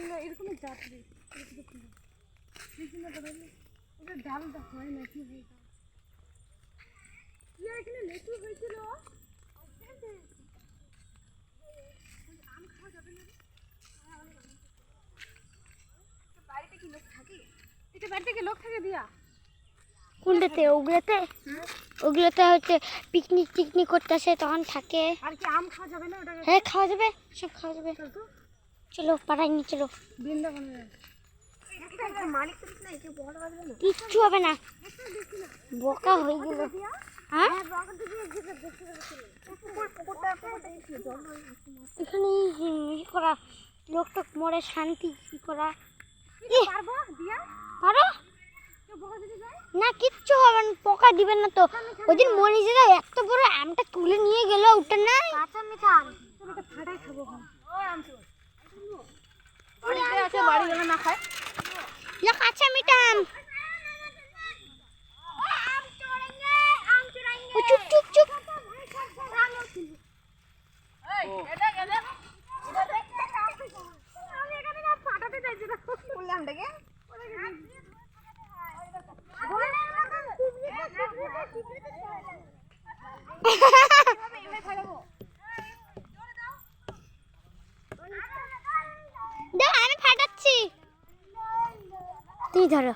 না এরকম যাত্রী ডালটা হয় না কি হয়ে এখানে লেচু হয়েছিল আম খাওয়া যাবে না বাড়িতে কি লোক থাকে এটা বাড়িতে কি লোক থাকে দিয়া কোনটাতে ওগুলোতে ওগুলোতে হচ্ছে পিকনিক টিকনিক করতে আসে তখন থাকে। আর কি আম খাওয়া যাবে না ওটা? হ্যাঁ খাওয়া যাবে, সব খাওয়া যাবে। চলো পাড়ায় নিয়ে চলো বৃন্দাবনে। কিচ্ছু হবে না, বোকা হয়ে গেল। হ্যাঁ এখানে করা লোক টোক মরে শান্তি করা পারো না, কিচ্ছু হবে না, পোকা দিবেন না তো। ওই দিন মনীষা দাও এত বড় আমটা তুলে নিয়ে গেল, ওটা নাই কাঁচা মিঠা আম, ওটা ফাটাই খাবো। বাড়িতে আছে, বাড়ি গেলে না খায় না কাঁচা মিঠা আম। চুপ চুপ চুপ, আমি ফাটাচ্ছি, তুমি ধরো।